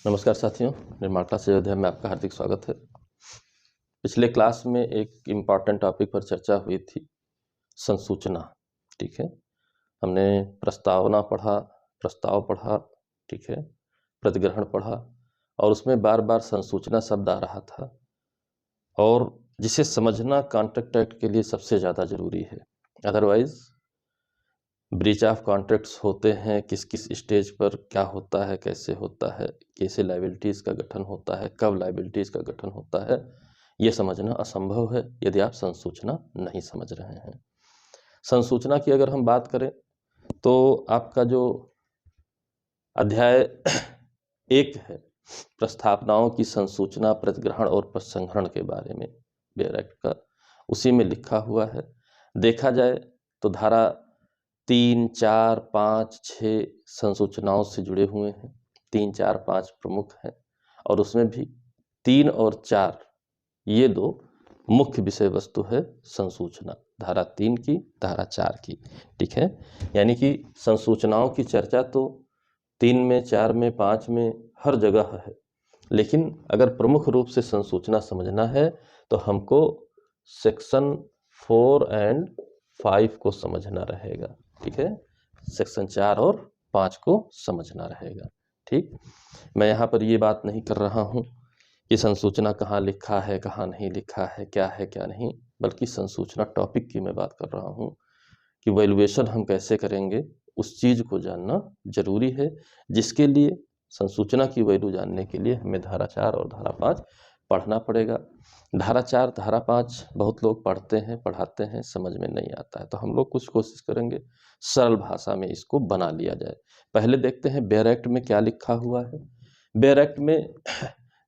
नमस्कार साथियों, निर्माण क्लास अयोध्या में आपका हार्दिक स्वागत है। पिछले क्लास में एक इम्पॉर्टेंट टॉपिक पर चर्चा हुई थी, संसूचना। ठीक है, हमने प्रस्तावना पढ़ा, प्रस्ताव पढ़ा, ठीक है, प्रतिग्रहण पढ़ा और उसमें बार बार संसूचना शब्द आ रहा था और जिसे समझना कॉन्ट्रैक्ट एक्ट के लिए सबसे ज़्यादा ज़रूरी है। अदरवाइज ब्रीच ऑफ कॉन्ट्रैक्ट्स होते हैं, किस किस स्टेज पर क्या होता है, कैसे होता है, कैसे लायबिलिटीज़ का गठन होता है, कब लायबिलिटीज़ का गठन होता है, ये समझना असंभव है यदि आप संसूचना नहीं समझ रहे हैं। संसूचना की अगर हम बात करें तो आपका जो अध्याय 1 है, प्रस्थापनाओं की संसूचना, प्रतिग्रहण और प्रसंहरण के बारे में बेयर एक्ट का, उसी में लिखा हुआ है। देखा जाए तो धारा 3, 4, 5, 6 संसूचनाओं से जुड़े हुए हैं। 3, 4, 5 प्रमुख हैं और उसमें भी 3 और 4 ये दो मुख्य विषय वस्तु है संसूचना, धारा 3 की, धारा 4 की। ठीक है, यानी कि संसूचनाओं की चर्चा तो 3 में, 4 में, 5 में, हर जगह है, लेकिन अगर प्रमुख रूप से संसूचना समझना है तो हमको सेक्शन 4 एंड 5 को समझना रहेगा। ठीक है, सेक्शन 4 और 5 को समझना रहेगा। ठीक, मैं यहाँ पर ये बात नहीं कर रहा हूँ कि संसूचना कहाँ लिखा है, कहाँ नहीं लिखा है, क्या है क्या नहीं, बल्कि संसूचना टॉपिक की मैं बात कर रहा हूँ कि वैल्यूएशन हम कैसे करेंगे, उस चीज़ को जानना जरूरी है, जिसके लिए संसूचना की वैल्यू जानने के लिए हमें धारा 4 और धारा 5 पढ़ना पड़ेगा। धारा 4, धारा 5 बहुत लोग पढ़ते हैं, पढ़ाते हैं, समझ में नहीं आता है, तो हम लोग कुछ कोशिश करेंगे सरल भाषा में इसको बना लिया जाए। पहले देखते हैं बेयर एक्ट में क्या लिखा हुआ है। बेयर एक्ट में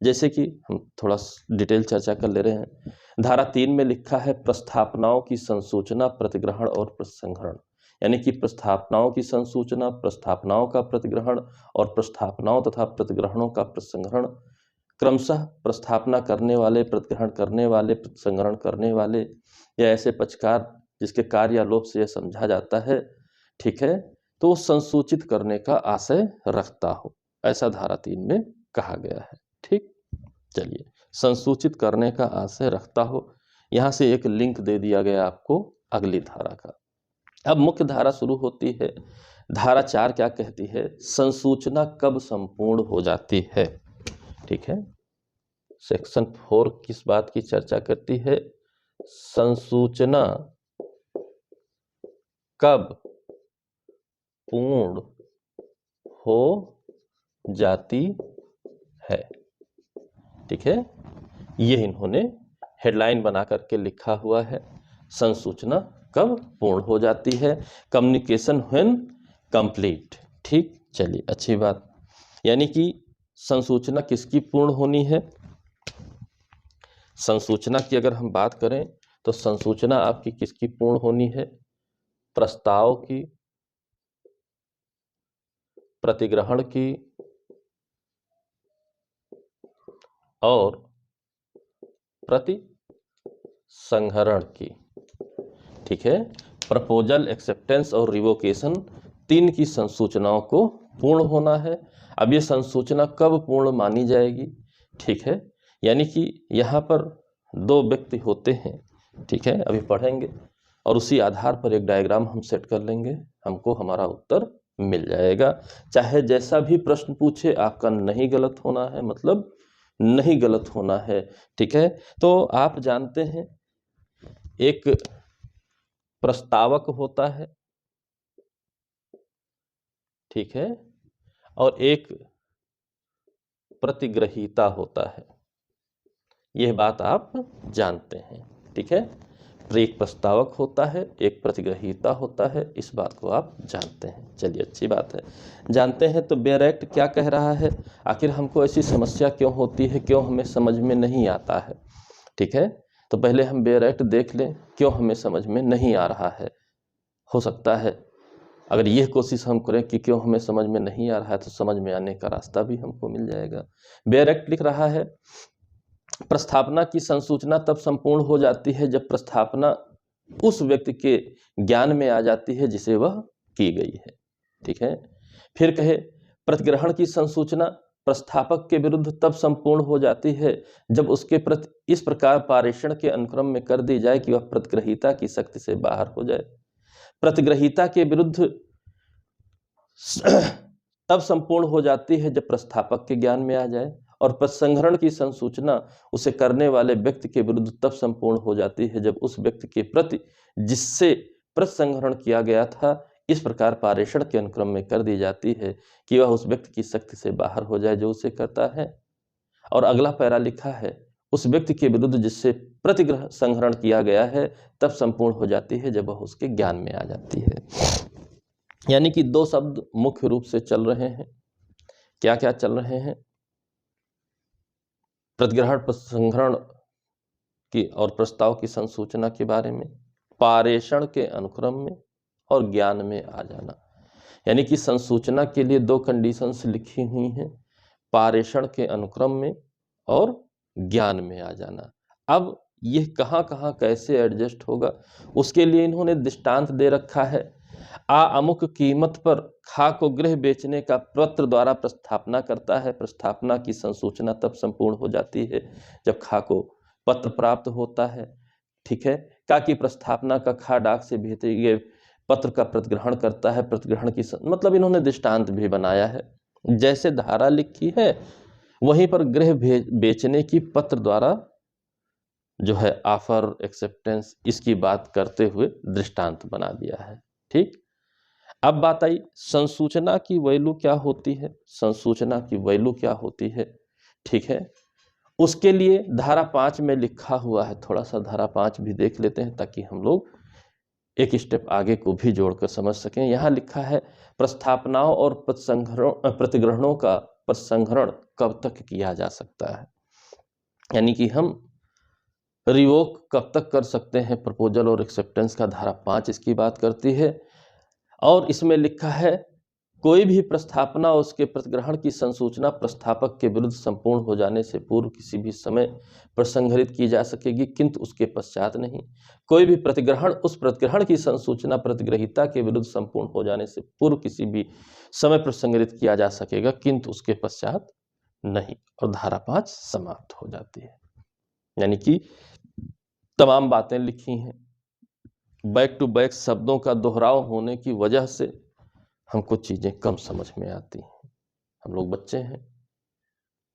जैसे कि हम थोड़ा डिटेल चर्चा कर ले रहे हैं। धारा 3 में लिखा है प्रस्थापनाओं की संसूचना, प्रतिग्रहण और प्रसंहरण, यानी कि प्रस्थापनाओं की संसूचना, प्रस्थापनाओं का प्रतिग्रहण और प्रस्थापनाओं तथा प्रतिग्रहणों का प्रसंहरण क्रमशः प्रस्थापना करने वाले, प्रतिग्रहण करने वाले, प्रसंहरण करने वाले या ऐसे पक्षकार जिसके कार्य या लोभ से यह समझा जाता है, ठीक है, तो संसूचित करने का आशय रखता हो, ऐसा धारा 3 में कहा गया है। ठीक, चलिए, संसूचित करने का आशय रखता हो, यहां से एक लिंक दे दिया गया आपको अगली धारा का। अब मुख्य धारा शुरू होती है। धारा 4 क्या कहती है? संसूचना कब संपूर्ण हो जाती है? ठीक है, सेक्शन 4 किस बात की चर्चा करती है? संसूचना कब पूर्ण हो जाती है। ठीक है, ये इन्होंने हेडलाइन बना करके लिखा हुआ है, संसूचना कब पूर्ण हो जाती है, कम्युनिकेशन व्हेन कंप्लीट। ठीक, चलिए, अच्छी बात। यानी कि संसूचना किसकी पूर्ण होनी है? संसूचना की अगर हम बात करें तो संसूचना आपकी किसकी पूर्ण होनी है? प्रस्ताव की, प्रतिग्रहण की और प्रतिसंहरण की। ठीक है, प्रपोजल, एक्सेप्टेंस और रिवोकेशन, 3 की संसूचनाओं को पूर्ण होना है। अब ये संसूचना कब पूर्ण मानी जाएगी? ठीक है, यानी कि यहाँ पर 2 व्यक्ति होते हैं, ठीक है, अभी पढ़ेंगे और उसी आधार पर एक डायग्राम हम सेट कर लेंगे, हमको हमारा उत्तर मिल जाएगा। चाहे जैसा भी प्रश्न पूछे, आपका नहीं गलत होना है, मतलब नहीं गलत होना है। ठीक है, तो आप जानते हैं एक प्रस्तावक होता है, ठीक है, और एक प्रतिग्रहीता होता है, यह बात आप जानते हैं। ठीक है, एक प्रस्तावक होता है, एक प्रतिग्रहीता होता है, इस बात को आप जानते हैं। चलिए, अच्छी बात है, जानते हैं। तो बेयर एक्ट क्या कह रहा है? आखिर हमको ऐसी समस्या क्यों होती है, क्यों हमें समझ में नहीं आता है? ठीक है, तो पहले हम बेयर एक्ट देख लें, क्यों हमें समझ में नहीं आ रहा है। हो सकता है अगर यह कोशिश हम करें कि क्यों हमें समझ में नहीं आ रहा है, तो समझ में आने का रास्ता भी हमको मिल जाएगा। बेयर एक्ट लिख रहा है प्रस्थापना की संसूचना तब संपूर्ण हो जाती है जब प्रस्थापना उस व्यक्ति के ज्ञान में आ जाती है जिसे वह की गई है। ठीक है, फिर कहे प्रतिग्रहण की संसूचना प्रस्थापक के विरुद्ध तब संपूर्ण हो जाती है जब उसके प्रति इस प्रकार पारेषण के अनुक्रम में कर दी जाए कि वह प्रतिग्रहीता की शक्ति से बाहर हो जाए। प्रतिग्रहीता के विरुद्ध तब संपूर्ण हो जाती है जब प्रस्थापक के ज्ञान में आ जाए, और प्रसंहरण की संसूचना उसे करने वाले व्यक्ति के विरुद्ध तब संपूर्ण हो जाती है जब उस व्यक्ति के प्रति जिससे प्रसंहरण किया गया था इस प्रकार पारेषण के अनुक्रम में कर दी जाती है कि वह उस व्यक्ति की शक्ति से बाहर हो जाए जो उसे करता है। और अगला पैरा लिखा है, उस व्यक्ति के विरुद्ध जिससे प्रतिग्रह संहरण किया गया है तब संपूर्ण हो जाती है जब वह उसके ज्ञान में आ जाती है। यानी कि दो शब्द मुख्य रूप से चल रहे हैं। क्या क्या चल रहे हैं? प्रतिग्रहण प्रसंहरण की और प्रस्ताव की संसूचना के बारे में, पारेषण के अनुक्रम में और ज्ञान में आ जाना। यानी कि संसूचना के लिए दो कंडीशंस लिखी हुई हैं, पारेषण के अनुक्रम में और ज्ञान में आ जाना। अब यह कहाँ कहाँ कैसे एडजस्ट होगा उसके लिए इन्होंने दृष्टांत दे रखा है। अमुक कीमत पर खा को गृह बेचने का पत्र द्वारा प्रस्थापना करता है। प्रस्थापना की संसूचना तब संपूर्ण हो जाती है जब खा को पत्र प्राप्त होता है। ठीक है, का की प्रस्थापना का खा डाक से भेजे गए पत्र का प्रतिग्रहण करता है। प्रतिग्रहण की मतलब इन्होंने दृष्टांत भी बनाया है। जैसे धारा लिखी है वहीं पर गृह बेचने की पत्र द्वारा जो है ऑफर एक्सेप्टेंस इसकी बात करते हुए दृष्टांत बना दिया है। ठीक, अब बात आई संसूचना की वैल्यू क्या होती है। संसूचना की वैल्यू क्या होती है, ठीक है, उसके लिए धारा 5 में लिखा हुआ है। थोड़ा सा धारा 5 भी देख लेते हैं ताकि हम लोग एक स्टेप आगे को भी जोड़कर समझ सकें। यहाँ लिखा है प्रस्थापनाओं और प्रतिग्रहणों का प्रसंहरण कब तक किया जा सकता है। यानी कि हम रिवोक कब तक कर सकते हैं प्रपोजल और एक्सेप्टेंस का, धारा 5 इसकी बात करती है। और इसमें लिखा है कोई भी प्रस्थापना उसके प्रतिग्रहण की संसूचना प्रस्थापक के विरुद्ध संपूर्ण हो जाने से पूर्व किसी भी समय प्रसंहरित की जा सकेगी, किंतु उसके पश्चात नहीं। कोई भी प्रतिग्रहण उस प्रतिग्रहण की संसूचना प्रतिग्रहीता के विरुद्ध संपूर्ण हो जाने से पूर्व किसी भी समय प्रसंहरित किया जा सकेगा, किंतु उसके पश्चात नहीं। और धारा 5 समाप्त हो जाती है। यानी कि तमाम बातें लिखी हैं। बैक टू बैक शब्दों का दोहराव होने की वजह से हमको चीज़ें कम समझ में आती हैं। हम लोग बच्चे हैं,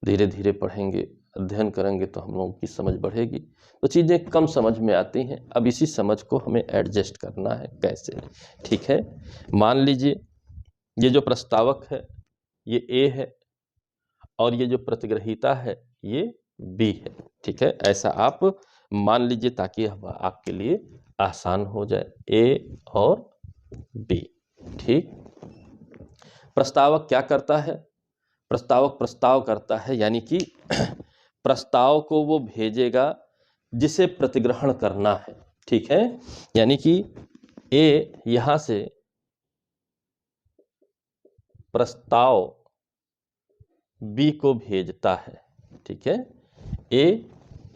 धीरे धीरे पढ़ेंगे, अध्ययन करेंगे तो हम लोगों की समझ बढ़ेगी, तो चीज़ें कम समझ में आती हैं। अब इसी समझ को हमें एडजस्ट करना है। कैसे? ठीक है, मान लीजिए ये जो प्रस्तावक है ये ए है और ये जो प्रतिग्रहीता है ये बी है। ठीक है, ऐसा आप मान लीजिए ताकि आपके लिए आसान हो जाए, ए और बी। ठीक, प्रस्तावक क्या करता है? प्रस्तावक प्रस्ताव करता है, यानी कि प्रस्ताव को वो भेजेगा जिसे प्रतिग्रहण करना है। ठीक है, यानी कि ए यहां से प्रस्ताव बी को भेजता है। ठीक है, ए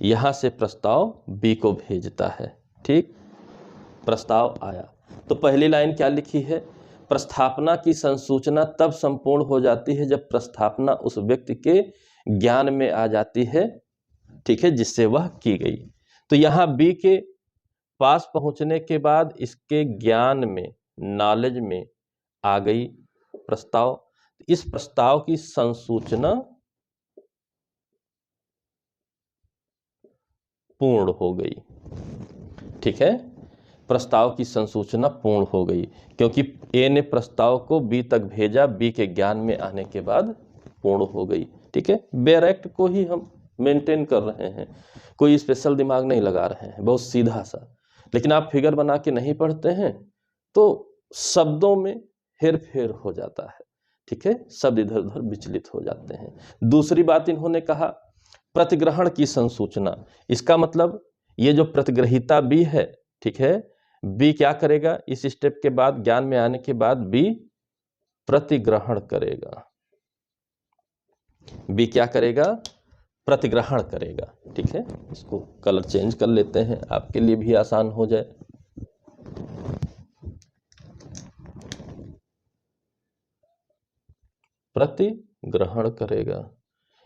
यहां से प्रस्ताव बी को भेजता है। ठीक, प्रस्ताव आया तो पहली लाइन क्या लिखी है? प्रस्थापना की संसूचना तब संपूर्ण हो जाती है जब प्रस्थापना उस व्यक्ति के ज्ञान में आ जाती है, ठीक है, जिससे वह की गई। तो यहां बी के पास पहुंचने के बाद इसके ज्ञान में, नॉलेज में आ गई प्रस्ताव। इस प्रस्ताव की संसूचना पूर्ण हो गई। ठीक है, प्रस्ताव की संसूचना पूर्ण हो गई क्योंकि ए ने प्रस्ताव को बी तक भेजा, बी के ज्ञान में आने के बाद पूर्ण हो गई। ठीक है, बेरेक्ट को ही हम मेंटेन कर रहे हैं, कोई स्पेशल दिमाग नहीं लगा रहे हैं, बहुत सीधा सा। लेकिन आप फिगर बना के नहीं पढ़ते हैं तो शब्दों में हेर फेर हो जाता है। ठीक है, शब्द इधर उधर विचलित हो जाते हैं। दूसरी बात इन्होंने कहा प्रतिग्रहण की संसूचना। इसका मतलब ये जो प्रतिग्रहीता बी है, ठीक है, बी क्या करेगा? इस स्टेप के बाद, ज्ञान में आने के बाद बी प्रतिग्रहण करेगा। बी क्या करेगा? प्रतिग्रहण करेगा। ठीक है, इसको कलर चेंज कर लेते हैं आपके लिए भी आसान हो जाए। प्रतिग्रहण ग्रहण करेगा,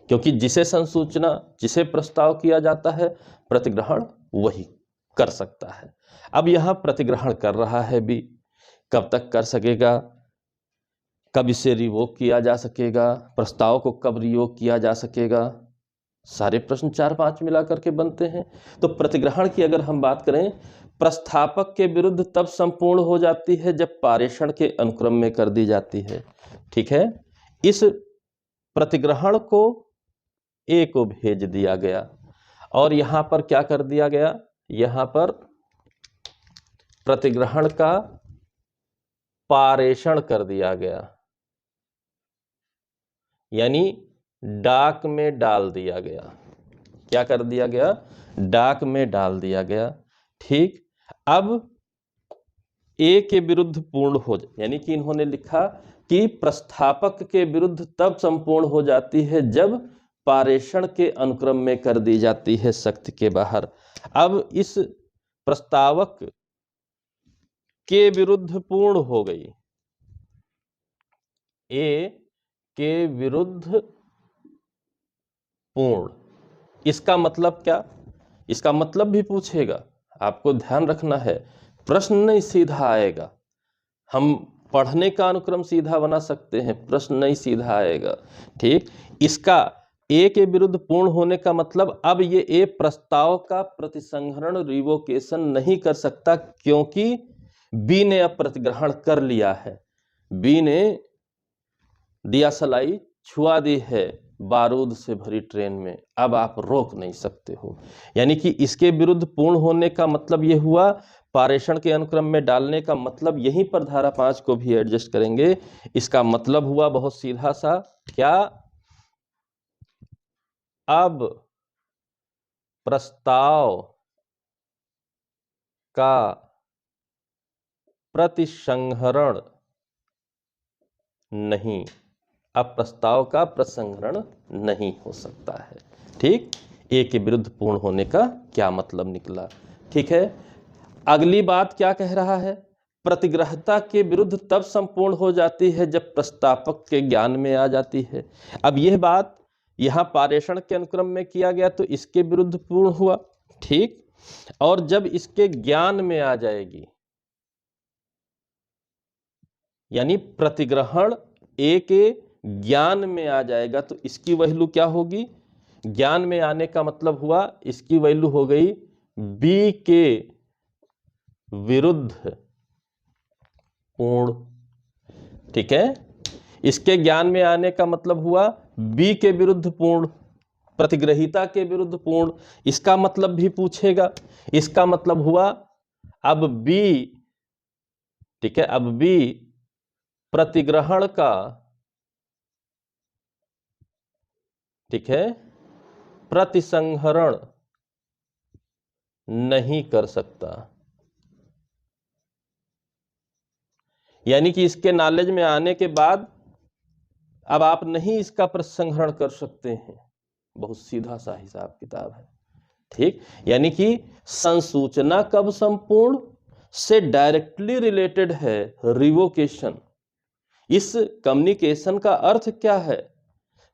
क्योंकि जिसे संसूचना, जिसे प्रस्ताव किया जाता है, प्रतिग्रहण वही कर सकता है। अब यहां प्रतिग्रहण कर रहा है भी, कब तक कर सकेगा, कब इसे रिवोक किया जा सकेगा, प्रस्ताव को कब रिवोक किया जा सकेगा, सारे प्रश्न 4-5 मिलाकर के बनते हैं। तो प्रतिग्रहण की अगर हम बात करें, प्रस्थापक के विरुद्ध तब संपूर्ण हो जाती है जब पारेषण के अनुक्रम में कर दी जाती है। ठीक है, इस प्रतिग्रहण को ए को भेज दिया गया और यहां पर क्या कर दिया गया, यहां पर प्रतिग्रहण का पारेषण कर दिया गया, यानी डाक में डाल दिया गया। क्या कर दिया गया, डाक में डाल दिया गया। ठीक, अब ए के विरुद्ध पूर्ण हो जाए, यानी कि इन्होंने लिखा कि प्रस्थापक के विरुद्ध तब संपूर्ण हो जाती है जब पारेषण के अनुक्रम में कर दी जाती है शक्ति के बाहर। अब इस प्रस्तावक के विरुद्ध पूर्ण हो गई, ए के विरुद्ध पूर्ण, इसका मतलब क्या, इसका मतलब भी पूछेगा, आपको ध्यान रखना है। प्रश्न नहीं सीधा आएगा, हम पढ़ने का अनुक्रम सीधा बना सकते हैं, प्रश्न नहीं सीधा आएगा। ठीक, इसका ए के विरुद्ध पूर्ण होने का मतलब अब ये ए प्रस्ताव का प्रतिसंहरण रिवोकेशन नहीं कर सकता, क्योंकि बी ने अब प्रतिग्रहण कर लिया है, बी ने दियासलाई छुआ दी है बारूद से भरी ट्रेन में, अब आप रोक नहीं सकते हो। यानी कि इसके विरुद्ध पूर्ण होने का मतलब यह हुआ, पारेषण के अनुक्रम में डालने का मतलब, यहीं पर धारा 5 को भी एडजस्ट करेंगे, इसका मतलब हुआ बहुत सीधा सा, क्या, अब प्रस्ताव का प्रतिसंहरण नहीं, अब प्रस्ताव का प्रसंहरण नहीं हो सकता है। ठीक, ए के विरुद्ध पूर्ण होने का क्या मतलब निकला। ठीक है, अगली बात क्या कह रहा है, प्रतिग्रहता के विरुद्ध तब संपूर्ण हो जाती है जब प्रस्तावक के ज्ञान में आ जाती है। अब यह बात यहां पारेषण के अनुक्रम में किया गया तो इसके विरुद्ध पूर्ण हुआ। ठीक, और जब इसके ज्ञान में आ जाएगी, यानी प्रतिग्रहण ए के ज्ञान में आ जाएगा, तो इसकी वैल्यू क्या होगी, ज्ञान में आने का मतलब हुआ इसकी वैल्यू हो गई बी के विरुद्ध पूर्ण। ठीक है, इसके ज्ञान में आने का मतलब हुआ बी के विरुद्ध पूर्ण, प्रतिग्रहिता के विरुद्ध पूर्ण। इसका मतलब भी पूछेगा, इसका मतलब हुआ अब बी, ठीक है, अब बी प्रतिग्रहण का, ठीक है, प्रतिसंहरण नहीं कर सकता, यानी कि इसके नॉलेज में आने के बाद अब आप नहीं इसका प्रतिसंहरण कर सकते हैं। बहुत सीधा सा हिसाब किताब है। ठीक, यानी कि संसूचना कब संपूर्ण से डायरेक्टली रिलेटेड है रिवोकेशन। इस कम्युनिकेशन का अर्थ क्या है,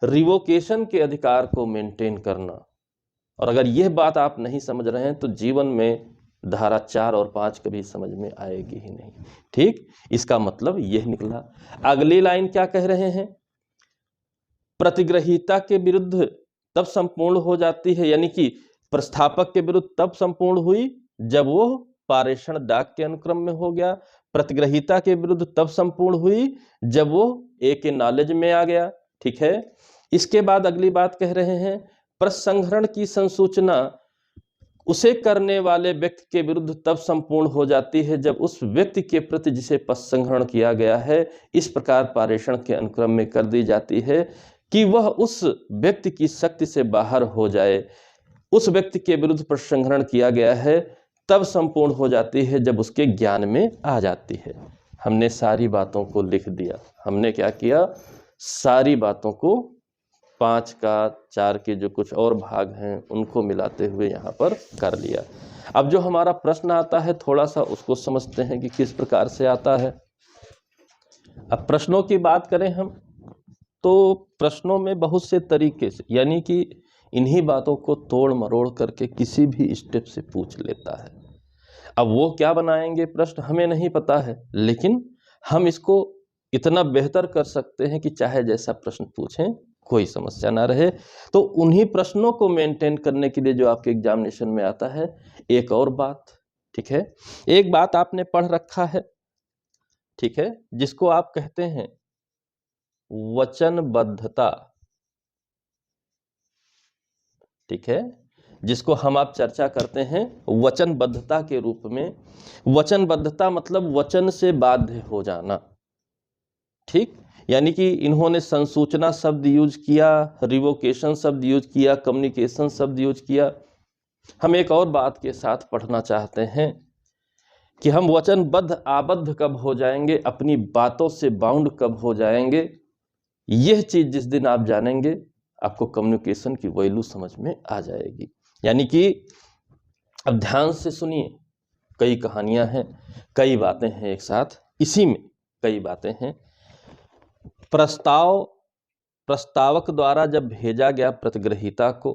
रिवोकेशन के अधिकार को मेंटेन करना। और अगर यह बात आप नहीं समझ रहे हैं तो जीवन में धारा 4 और 5 कभी समझ में आएगी ही नहीं। ठीक, इसका मतलब यह निकला। अगली लाइन क्या कह रहे हैं, प्रतिग्रहीता के विरुद्ध तब संपूर्ण हो जाती है, यानी कि प्रस्थापक के विरुद्ध तब संपूर्ण हुई जब वो पारेषण डाक के अनुक्रम में हो गया, प्रतिग्रहीता के विरुद्ध तब संपूर्ण हुई जब वो ए के नॉलेज में आ गया। ठीक है, इसके बाद अगली बात कह रहे हैं, प्रसंहरण की संसूचना उसे करने वाले व्यक्ति के विरुद्ध तब संपूर्ण हो जाती है जब उस व्यक्ति के प्रति जिसे प्रसंहरण किया गया है इस प्रकार पारेषण के अनुक्रम में कर दी जाती है कि वह उस व्यक्ति की शक्ति से बाहर हो जाए। उस व्यक्ति के विरुद्ध प्रसंहरण किया गया है तब संपूर्ण हो जाती है जब उसके ज्ञान में आ जाती है। हमने सारी बातों को लिख दिया, हमने क्या किया, सारी बातों को 5 का 4 के जो कुछ और भाग हैं उनको मिलाते हुए यहाँ पर कर लिया। अब जो हमारा प्रश्न आता है थोड़ा सा उसको समझते हैं कि किस प्रकार से आता है। अब प्रश्नों की बात करें हम, तो प्रश्नों में बहुत से तरीके से, यानी कि इन्हीं बातों को तोड़ मरोड़ करके किसी भी स्टेप से पूछ लेता है। अब वो क्या बनाएंगे प्रश्न हमें नहीं पता है, लेकिन हम इसको इतना बेहतर कर सकते हैं कि चाहे जैसा प्रश्न पूछें कोई समस्या ना रहे। तो उन्हीं प्रश्नों को मेंटेन करने के लिए जो आपके एग्जामिनेशन में आता है, एक और बात, ठीक है, एक बात आपने पढ़ रखा है, ठीक है, जिसको आप कहते हैं वचनबद्धता, ठीक है, जिसको हम आप चर्चा करते हैं वचनबद्धता के रूप में। वचनबद्धता मतलब वचन से बाध्य हो जाना, ठीक, यानी कि इन्होंने संसूचना शब्द यूज किया, रिवोकेशन शब्द यूज किया, कम्युनिकेशन शब्द यूज किया। हम एक और बात के साथ पढ़ना चाहते हैं कि हम वचनबद्ध आबद्ध कब हो जाएंगे, अपनी बातों से बाउंड कब हो जाएंगे। यह चीज जिस दिन आप जानेंगे, आपको कम्युनिकेशन की वैल्यू समझ में आ जाएगी। यानी कि अब ध्यान से सुनिए, कई कहानियां हैं, कई बातें हैं एक साथ, इसी में कई बातें हैं। प्रस्तावक द्वारा जब भेजा गया प्रतिग्रहीता को,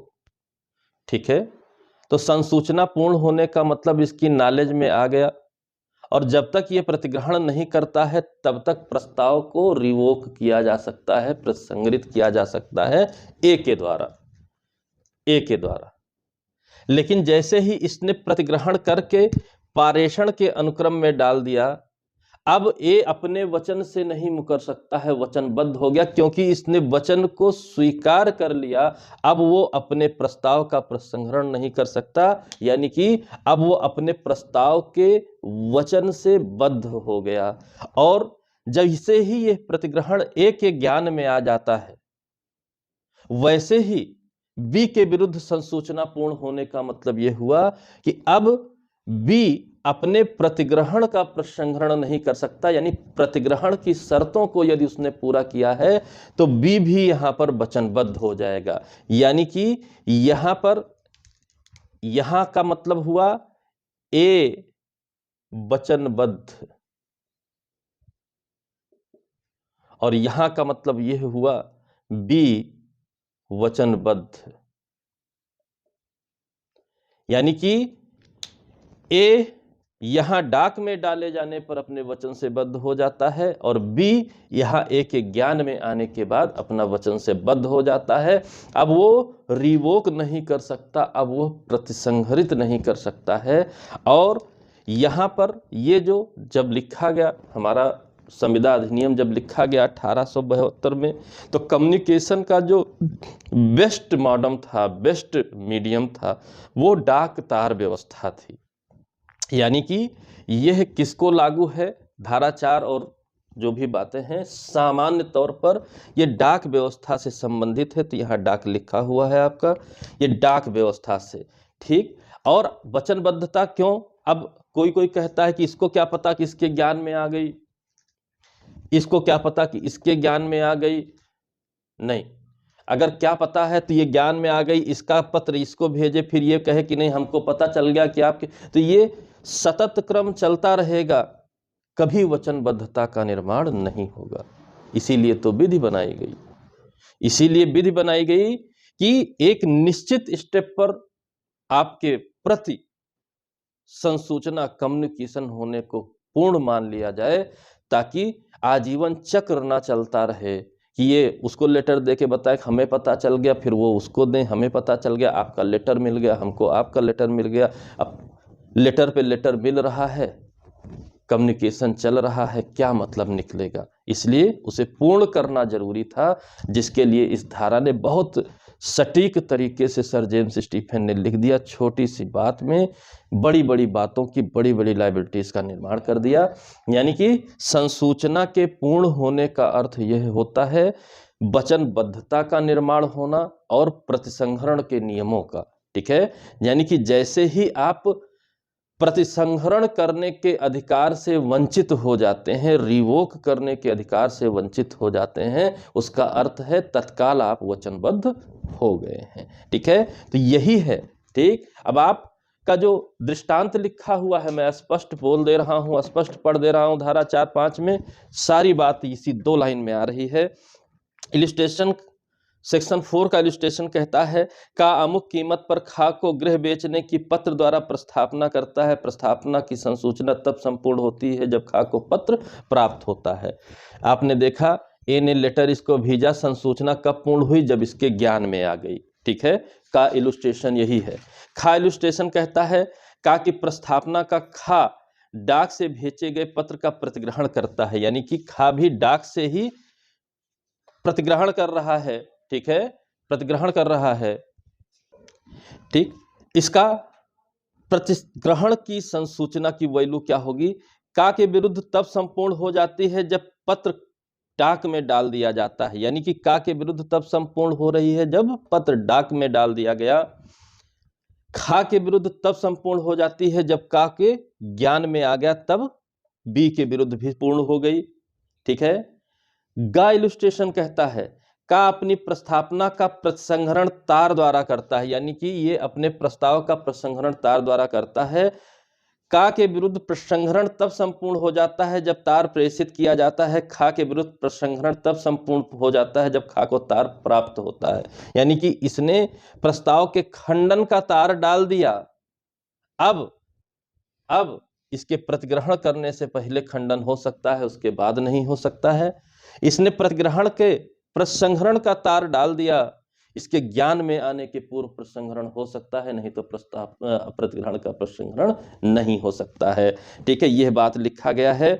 ठीक है, तो संसूचना पूर्ण होने का मतलब इसकी नॉलेज में आ गया, और जब तक ये प्रतिग्रहण नहीं करता है तब तक प्रस्ताव को रिवोक किया जा सकता है, प्रसंग्रहित किया जा सकता है ए के द्वारा। लेकिन जैसे ही इसने प्रतिग्रहण करके पारेषण के अनुक्रम में डाल दिया, अब ए अपने वचन से नहीं मुकर सकता है, वचनबद्ध हो गया, क्योंकि इसने वचन को स्वीकार कर लिया। अब वो अपने प्रस्ताव का प्रसंहरण नहीं कर सकता, यानी कि अब वो अपने प्रस्ताव के वचन से बद्ध हो गया। और जब इसे ही ये प्रतिग्रहण ए के ज्ञान में आ जाता है, वैसे ही बी के विरुद्ध संसूचना पूर्ण होने का मतलब यह हुआ कि अब बी अपने प्रतिग्रहण का प्रसंहरण नहीं कर सकता, यानी प्रतिग्रहण की शर्तों को यदि उसने पूरा किया है तो बी भी यहां पर वचनबद्ध हो जाएगा। यानी कि यहां का मतलब हुआ ए वचनबद्ध, और यहां का मतलब यह हुआ बी वचनबद्ध। यानी कि ए यहां डाक में डाले जाने पर अपने वचन से बद्ध हो जाता है, और बी यहां ए के ज्ञान में आने के बाद अपना वचन से बद्ध हो जाता है। अब वो रिवोक नहीं कर सकता, अब वो प्रतिसंहरित नहीं कर सकता है। और यहां पर ये जो जब लिखा गया, हमारा संविदा अधिनियम जब लिखा गया 1872 में, तो कम्युनिकेशन का जो बेस्ट मॉडम था, बेस्ट मीडियम था, वो डाक तार व्यवस्था थी। यानी कि यह किसको लागू है, धारा 4 और जो भी बातें हैं सामान्य तौर पर ये डाक व्यवस्था से संबंधित है। तो यहाँ डाक लिखा हुआ है आपका, ये डाक व्यवस्था से, ठीक। और वचनबद्धता क्यों, अब कोई कोई कहता है कि इसको क्या पता कि इसके ज्ञान में आ गई, इसको क्या पता कि इसके ज्ञान में आ गई। नहीं, अगर क्या पता है तो ये ज्ञान में आ गई, इसका पत्र इसको भेजे, फिर ये कहे कि नहीं हमको पता चल गया कि आपके, तो ये सतत क्रम चलता रहेगा, कभी वचनबद्धता का निर्माण नहीं होगा। इसीलिए तो विधि बनाई गई, इसीलिए विधि बनाई गई कि एक निश्चित स्टेप पर आपके प्रति संसूचना कम्युनिकेशन होने को पूर्ण मान लिया जाए, ताकि आजीवन चक्र ना चलता रहे कि ये उसको लेटर दे के बताए हमें पता चल गया, फिर वो उसको दें हमें पता चल गया, आपका लेटर मिल गया, हमको आपका लेटर मिल गया। अब लेटर पे लेटर मिल रहा है, कम्युनिकेशन चल रहा है, क्या मतलब निकलेगा। इसलिए उसे पूर्ण करना जरूरी था, जिसके लिए इस धारा ने बहुत सटीक तरीके से सर जेम्स स्टीफन ने लिख दिया। छोटी सी बात में बड़ी बड़ी बातों की बड़ी बड़ी लायबिलिटीज का निर्माण कर दिया। यानी कि संसूचना के पूर्ण होने का अर्थ यह होता है वचनबद्धता का निर्माण होना और प्रतिसंहरण के नियमों का, ठीक है। यानी कि जैसे ही आप प्रतिसंहरण करने के अधिकार से वंचित हो जाते हैं, रिवोक करने के अधिकार से वंचित हो जाते हैं, उसका अर्थ है तत्काल आप वचनबद्ध हो गए हैं, ठीक है। तो यही है, ठीक। अब आपका जो दृष्टांत लिखा हुआ है, मैं स्पष्ट बोल दे रहा हूं, स्पष्ट पढ़ दे रहा हूं, धारा 4-5 में सारी बात इसी 2 लाइन में आ रही है। इलिस्ट्रेशन सेक्शन 4 का इलिस्ट्रेशन कहता है का अमुक कीमत पर खा को गृह बेचने की पत्र द्वारा प्रस्थापना करता है। प्रस्थापना की संसूचना तब संपूर्ण होती है जब खा को पत्र प्राप्त होता है। आपने देखा ए ने लेटर इसको भेजा, संसूचना कब पूर्ण हुई? जब इसके ज्ञान में आ गई। ठीक है, का इलुस्ट्रेशन यही है। खा इलुस्ट्रेशन कहता है का की प्रस्थापना का खा डाक से भेजे गए पत्र का प्रतिग्रहण करता है, यानी कि खा भी डाक से ही प्रतिग्रहण कर रहा है। ठीक है, प्रतिग्रहण कर रहा है। ठीक, इसका प्रतिग्रहण की संसूचना की वैल्यू क्या होगी? का के विरुद्ध तब संपूर्ण हो जाती है जब पत्र डाक में डाल दिया जाता है, यानी कि का के विरुद्ध तब संपूर्ण हो रही है जब पत्र डाक में डाल दिया गया। खा के विरुद्ध तब संपूर्ण हो जाती है जब का के ज्ञान में आ गया, तब बी के विरुद्ध भी पूर्ण हो गई। ठीक है, गा इलुस्ट्रेशन कहता है का अपनी प्रस्थापना का प्रसंहरण तार द्वारा करता है, यानी कि ये अपने प्रस्ताव का प्रसंहरण तार द्वारा करता है। का के विरुद्ध प्रसंहरण तब संपूर्ण हो जाता है जब तार प्रेषित किया जाता है। खा के विरुद्ध प्रसंहरण तब संपूर्ण हो जाता है जब खा को तार प्राप्त होता है, यानी कि इसने प्रस्ताव के खंडन का तार डाल दिया। अब इसके प्रतिग्रहण करने से पहले खंडन हो सकता है, उसके बाद नहीं हो सकता है। इसने प्रतिग्रहण के प्रसंहरण का तार डाल दिया, इसके ज्ञान में आने के पूर्व प्रसंहरण हो सकता है, नहीं तो प्रस्ताव प्रतिग्रहण का प्रसंहरण नहीं हो सकता है। ठीक है, यह बात लिखा गया है।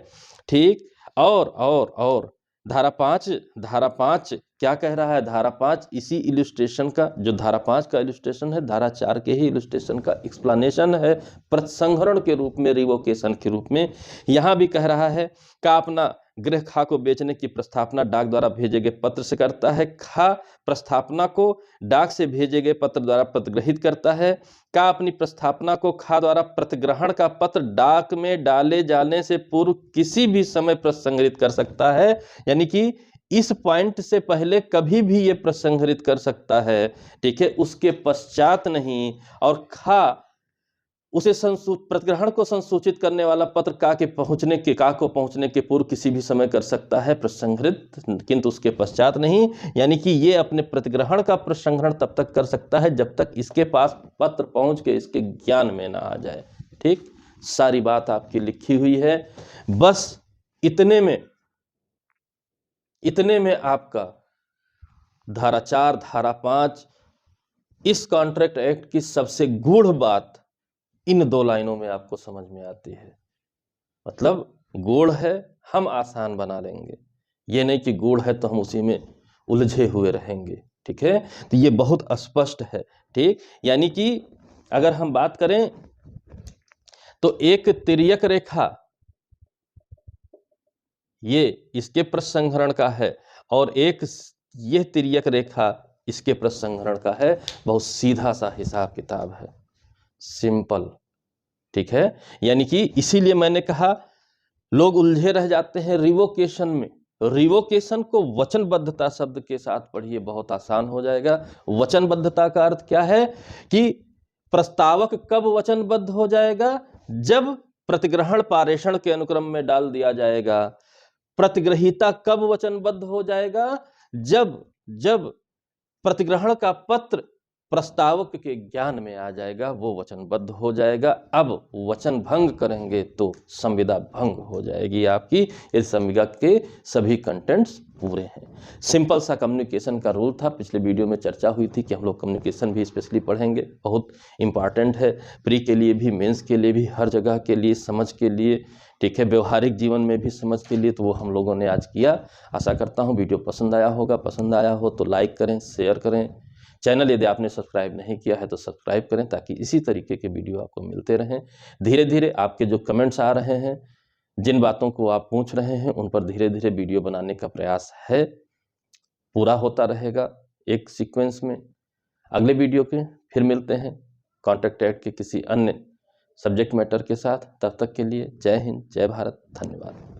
ठीक, और धारा 5 क्या कह रहा है? धारा 5 इसी इलुस्ट्रेशन का, जो धारा 5 का इलुस्ट्रेशन है, धारा 4 के ही इलुस्ट्रेशन का एक्सप्लेनेशन है प्रसंहरण के रूप में, रिवोकेशन के रूप में। यहां भी कह रहा है का अपना गृह खा को बेचने की प्रस्थापना डाक द्वारा भेजे गए पत्र से करता है। खा प्रस्थापना को डाक से भेजे गए पत्र द्वारा प्रतिग्रहित करता है। का अपनी प्रस्थापना को खा द्वारा प्रतिग्रहण का पत्र डाक में डाले जाने से पूर्व किसी भी समय प्रसंहरित कर सकता है, यानी कि इस पॉइंट से पहले कभी भी ये प्रसंहरित कर सकता है। ठीक है, उसके पश्चात नहीं। और खा उसे प्रतिग्रहण को संसूचित करने वाला पत्र का को पहुंचने के पूर्व किसी भी समय कर सकता है प्रसंहरित, किंतु उसके पश्चात नहीं। यानी कि ये अपने प्रतिग्रहण का प्रसंहरण तब तक कर सकता है जब तक इसके पास पत्र पहुंच के इसके ज्ञान में ना आ जाए। ठीक, सारी बात आपकी लिखी हुई है। बस इतने में आपका धारा 4, धारा 5 इस कॉन्ट्रैक्ट एक्ट की सबसे गूढ़ बात इन 2 लाइनों में आपको समझ में आती है। मतलब गूढ़ है, हम आसान बना लेंगे, ये नहीं कि गूढ़ है तो हम उसी में उलझे हुए रहेंगे। ठीक है, तो ये बहुत स्पष्ट है। ठीक, यानी कि अगर हम बात करें तो एक तिर्यक रेखा ये इसके प्रसंहरण का है, और एक ये तिर्यक रेखा इसके प्रसंहरण का है। बहुत सीधा सा हिसाब किताब है, सिंपल। ठीक है, यानी कि इसीलिए मैंने कहा लोग उलझे रह जाते हैं रिवोकेशन में। रिवोकेशन को वचनबद्धता शब्द के साथ पढ़िए, बहुत आसान हो जाएगा। वचनबद्धता का अर्थ क्या है कि प्रस्तावक कब वचनबद्ध हो जाएगा? जब प्रतिग्रहण पारेषण के अनुक्रम में डाल दिया जाएगा। प्रतिग्रहीता कब वचनबद्ध हो जाएगा? जब प्रतिग्रहण का पत्र प्रस्तावक के ज्ञान में आ जाएगा, वो वचनबद्ध हो जाएगा। अब वचन भंग करेंगे तो संविदा भंग हो जाएगी आपकी, यदि संविदा के सभी कंटेंट्स पूरे हैं। सिंपल सा कम्युनिकेशन का रूल था। पिछले वीडियो में चर्चा हुई थी कि हम लोग कम्युनिकेशन भी स्पेशली पढ़ेंगे, बहुत इंपॉर्टेंट है, प्री के लिए भी, मेंस के लिए भी, हर जगह के लिए, समझ के लिए। ठीक है, व्यवहारिक जीवन में भी समझ के लिए, तो वो हम लोगों ने आज किया। आशा करता हूँ वीडियो पसंद आया होगा। पसंद आया हो तो लाइक करें, शेयर करें। चैनल यदि आपने सब्सक्राइब नहीं किया है तो सब्सक्राइब करें, ताकि इसी तरीके के वीडियो आपको मिलते रहें। धीरे धीरे आपके जो कमेंट्स आ रहे हैं, जिन बातों को आप पूछ रहे हैं, उन पर धीरे धीरे वीडियो बनाने का प्रयास है, पूरा होता रहेगा एक सीक्वेंस में। अगले वीडियो के फिर मिलते हैं कॉन्ट्रैक्ट एक्ट के किसी अन्य सब्जेक्ट मैटर के साथ। तब तक के लिए जय हिंद, जय भारत, धन्यवाद।